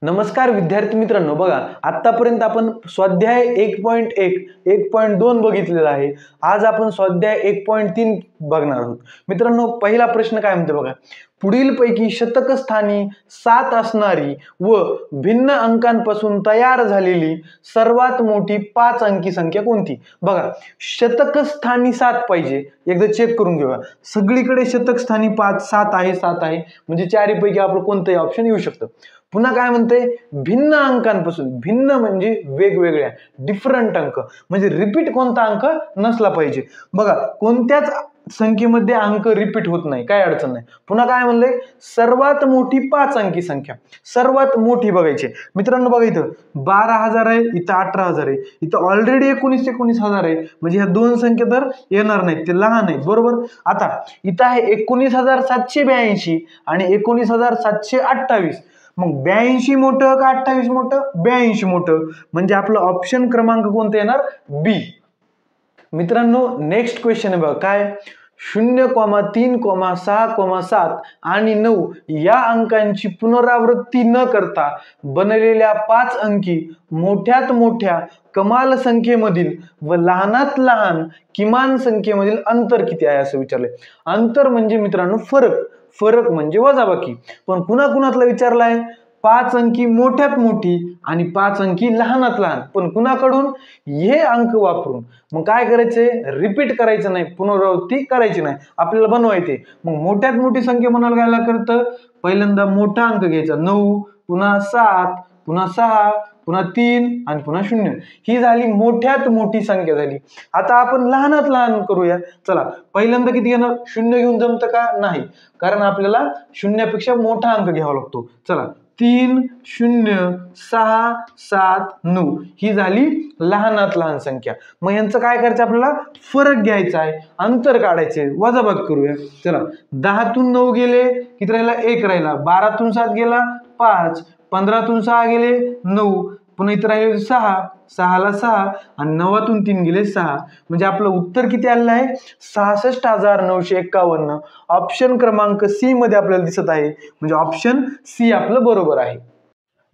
नमस्कार विद्यार्थी मित्रांनो, बघा आतापर्यंत आपण स्वाध्याय 1.1 1.2 बघितलेला आहे. आज आपण स्वाध्याय 1.3 बघणार आहोत. मित्रांनो, पहिला प्रश्न काय म्हणतो बघा, पुढीलपैकी शतक स्थानी 7 असणारी व भिन्न अंकांपासून तयार झालेली सर्वात मोठी 5 अंकी संख्या कोणती? बघा, शतक स्थानी 7 पाहिजे. एकदा चेक करून घेऊया. सगळीकडे शतक स्थानी 7 आहे म्हणजे चारीपैकी आपलं कोणतंही ऑप्शन येऊ शकतं. पुन्हा काय म्हणते, भिन्न अंकांपासून, भिन्न म्हणजे वेगवेगळ्या, डिफरंट अंक म्हणजे रिपीट कोणता अंक नसला पाहिजे. बघा, कोणत्याच संख्येमध्ये अंक रिपीट होत नाही, काय अडचण नाही. पुन्हा काय म्हणले, सर्वात मोठी 5 अंकी संख्या, सर्वात मोठी बघायची. मित्रांनो बघा, इथं 12,000 आहे, इथं 18,000 आहे, इथं ऑलरेडी 19,000 आहे, म्हणजे ह्या दोन संख्या तर येणार नाहीत, ते लहान आहेत, बरोबर. आता इथं आहे 19,782 आणि 19,728. मग 82 मोठं का 28 मोठं? 82 मोठं, म्हणजे आपलं ऑप्शन क्रमांक कोणतं येणार? बी. मित्रांनो, नेक्स्ट क्वेश्चन आहे बघा, काय 0,3, 6,7 आणि 9 या अंकांची पुनरावृत्ती न करता बनलेल्या 5 अंकी मोठ्यात मोठ्या कमाल संख्येमधील व लहानात लहान किमान संख्येमधील अंतर किती आहे असं विचारलंय. अंतर म्हणजे मित्रांनो फरक म्हणजे वजाबाकी. पण पुन्हा कुणातला विचारलाय? 5 अंकी मोठ्यात मोठी आणि 5 अंकी लहानात लहान, पण कुणाकडून? हे अंक वापरून. मग काय करायचंय? रिपीट करायचं नाही, पुनरावृत्ती करायची नाही, आपल्याला बनवायचे. मग मोठ्यात मोठी संख्या बनवायला काय लागतं? पहिल्यांदा मोठा अंक घ्यायचा 9, पुन्हा 7, पुन्हा 6, पुन्हा 3 आणि पुन्हा 0. ही झाली मोठ्यात मोठी संख्या झाली. आता आपण लहानात लहान करूया. चला, पहिल्यांदा किती घेणार? 0 घेऊन जमतं का? नाही, कारण आपल्याला 0पेक्षा मोठा अंक घ्यावा लागतो. चला, 3, 0, 6, 7, 9 ही झाली लहानात लहान संख्या. मग यांचं काय करायचं? आपल्याला फरक घ्यायचा आहे, अंतर काढायचे, वजाबाकी करूया. चला, 10तून 9 गेले, किती राहिला? 1 राहिला. 12तून 7 गेला, 5. 15तून 6 गेले, 9. पुन्हा इथं राहिले 6, 6ला 6 आणि 9तून 3 गेले 6. म्हणजे आपलं उत्तर किती आलेलं आहे? 66,951. ऑप्शन क्रमांक सी मध्ये आपल्याला दिसत आहे, म्हणजे ऑप्शन सी आपलं बरोबर आहे.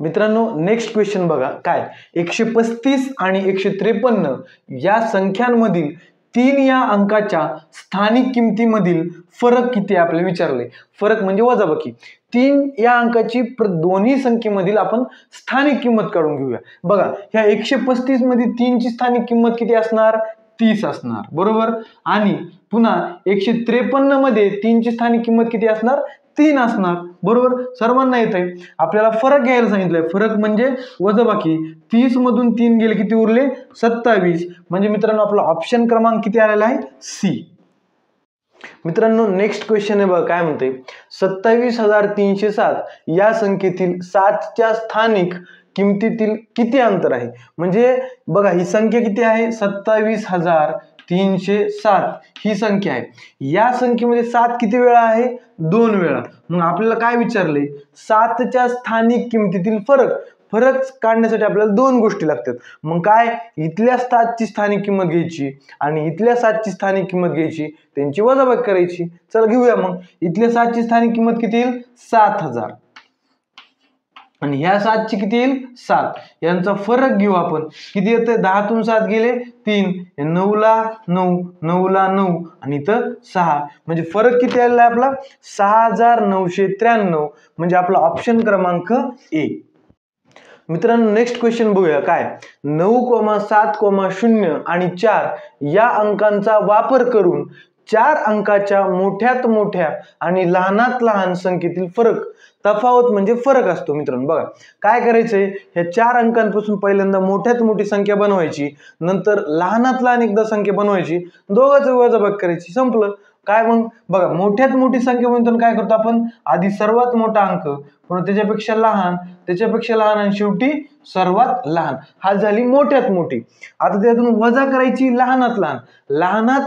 मित्रांनो, नेक्स्ट क्वेश्चन बघा, काय 135 आणि 153 या संख्यांमधील 3 या अंकाच्या स्थानिक किमतीमधील फरक किती आपल्याला विचारले. फरक म्हणजे वजाबाकी. 3 या अंकाची दोन्ही संख्येमधील आपण स्थानिक किंमत काढून घेऊया. बघा, ह्या 135 मध्ये 3 ची स्थानिक किंमत किती असणार? 30 असणार, बरोबर. आणि पुन्हा 153 मध्ये 3 ची स्थानिक किंमत किती असणार? 3 असणार, बरोबर. सर्वांना येत आहे. आपल्याला फरक घ्यायला सांगितलंय. फरक म्हणजे वजाबाकी. 30 मधून 3 गेले, किती उरले? 27. म्हणजे मित्रांनो, आपला ऑप्शन क्रमांक किती आलेला आहे? सी. मित्रांनो, नेक्स्ट क्वेश्चन आहे बघा, काय म्हणते, 27,307 या संख्येतील 7च्या स्थानिक किमतीतील किती अंतर आहे? म्हणजे बघा, ही संख्या किती आहे? 27,307 ही संख्या आहे. या संख्येमध्ये 7 किती वेळा आहे? 2 वेळा. मग आपल्याला काय विचारले? 7च्या स्थानिक किमतीतील फरक काढण्यासाठी आपल्याला 2 गोष्टी लागतात. मग काय? इथल्या 7ची स्थानिक किंमत घ्यायची आणि इथल्या 7ची स्थानिक किंमत घ्यायची, त्यांची वजाबाकी करायची. चला घेऊया. मग इथल्या 7ची स्थानिक किंमत किती येईल? 7,000 आणि ह्या 7ची किती येईल? 7. यांचा फरक घेऊ आपण. किती येतं? 10तून 7 गेले 3, 9ला 9, 9ला 9 आणि इथं 6. म्हणजे फरक किती आलेला आहे आपला? 6,993. म्हणजे आपला ऑप्शन क्रमांक ए. मित्रांनो, नेक्स्ट क्वेश्चन बघूया, काय 9,7,0 आणि 4 या अंकांचा वापर करून 4 अंकाच्या मोठ्यात मोठ्या आणि लहानात लहान संख्येतील तफावत म्हणजे फरक असतो. मित्रांनो बघा, काय करायचंय? ह्या 4 अंकांपासून पहिल्यांदा मोठ्यात मोठी संख्या बनवायची, नंतर लहानात लहान एकदा संख्या बनवायची, दोघांचं वजाबाकी करायची, संपलं. काय मग बघा, मोठ्यात मोठी संख्या म्हणून काय करतो आपण? आधी सर्वात मोठा अंक, पुन्हा त्याच्यापेक्षा लहान, त्याच्यापेक्षा लहान आणि शेवटी सर्वात लहान. हा झाली मोठ्यात मोठी. आता त्यातून वजा करायची लहानात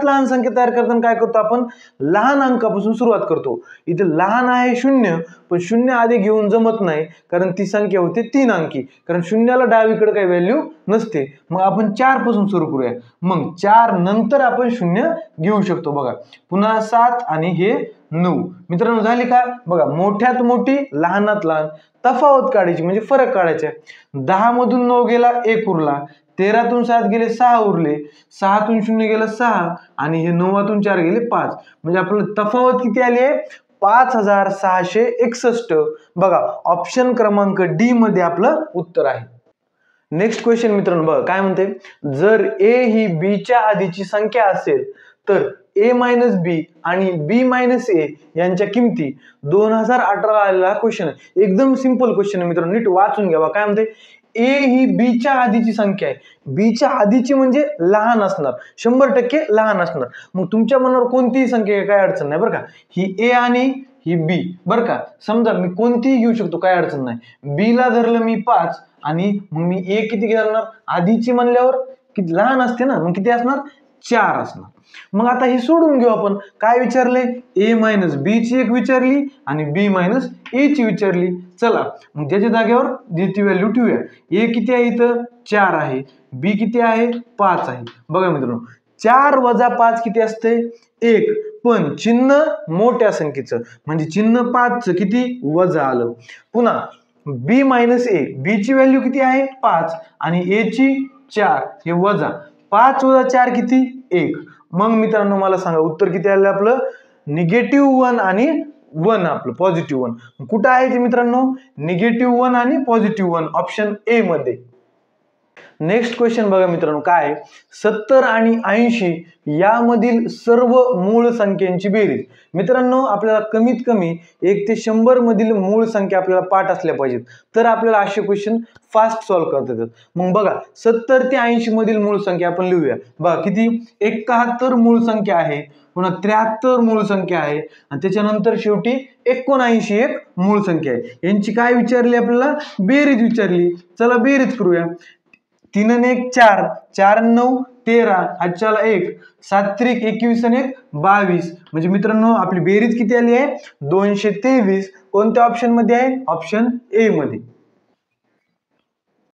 लहान संख्या तयार करताना काय करतो आपण? लहान अंकापासून सुरुवात करतो. इथे लहान आहे 0, पण 0 आधी घेऊन जमत नाही, कारण ती संख्या होते 3 अंकी, कारण 0ला डावीकडे काही व्हॅल्यू नसते. मग आपण 4 पासून सुरू करूया. मग 4 नंतर आपण 0 घेऊ शकतो. बघा, पुन्हा 7 आणि हे 9. मित्रांनो झाली का? बघा, मोठ्यात मोठी लहानात लहान तफावत काढायची म्हणजे फरक काढायचा. 10 मधून 9 गेला 1 उरला, 13तून 7 गेले 6 उरले, 6तून 0 गेलं 6 आणि हे 9तून 4 गेले 5. म्हणजे आपल्याला तफावत किती आली आहे? 5661. बघा, ऑप्शन क्रमांक डी मध्ये आपलं उत्तर आहे. नेक्स्ट क्वेश्चन मित्रांनो बघा काय म्हणते, जर ए ही बी च्या आधीची संख्या असेल तर a - b आणि b - a यांच्या किमती 2018 आलेला क्वेश्चन आहे. एकदम सिंपल क्वेश्चन आहे मित्रांनो, नीट वाचून घ्यावा. काय म्हणते, a ही b च्या आधीची संख्या आहे. b च्या आधीची म्हणजे लहान असणार, 100% लहान असणार. मग तुमच्या मनावर कोणतीही संख्या काय अडचण नाही बरं का. ही a आणि ही b बरं का. समजा मी कोणतीही घेऊ शकतो, काय अडचण नाही. b ला धरलं मी 5 आणि मग मी a किती घेणार, आधीची म्हणल्यावर किती लहान असते ना, मग किती असणार, 4 असणार. मग आता हे सोडून घेऊ आपण. काय विचारले, a - b ची एक विचारली आणि b - a ची विचारली. चला मग ज्याच्या जागेवर जी व्हॅल्यू ठेवूया. a किती आहे इथं, 4 आहे. b किती आहे, 5 आहे. बघा मित्रांनो, 4 वजा 5 किती असते, 1. पण चिन्ह मोठ्या संख्येचं म्हणजे चिन्ह 5चं किती वजा आलं. पुन्हा b - a, b ची व्हॅल्यू किती आहे 5 आणि a ची 4, हे वजा 5 वजा 4 किती, 1. मग मित्रांनो मला सांगा उत्तर किती आलं आपलं, -1 आणि 1 आपलं पॉझिटिव्ह 1. कुठं आहे ते मित्रांनो, -1 आणि +1 ऑप्शन ए मध्ये. नेक्स्ट क्वेश्चन बघा मित्रांनो काय, 70 आणि 80 यामधील सर्व मूळ संख्यांची बेरीज. मित्रांनो आपल्याला कमीत कमी 1 ते 100 मधील मूळ संख्या आपल्याला पाठ असल्या पाहिजेत, तर आपल्याला असे क्वेश्चन फास्ट सॉल्व्ह करता येतात. मग बघा 70 ते 80 मधील मूळ संख्या आपण लिहूया. बघा किती, 71 मूळ संख्या आहे, पुन्हा 73 मूळ संख्या आहे आणि त्याच्यानंतर शेवटी 79 एक मूळ संख्या आहे. यांची काय विचारली आपल्याला, बेरीज विचारली. चला बेरीज करूया. 3 आणि 1 4, 4 आणि 9 13, हातच्याला 1, 7 त्रिक 21 आणि 1 22. म्हणजे मित्रांनो आपली बेरीज किती आली आहे, 223. कोणत्या ऑप्शन मध्ये आहे, ऑप्शन ए मध्ये.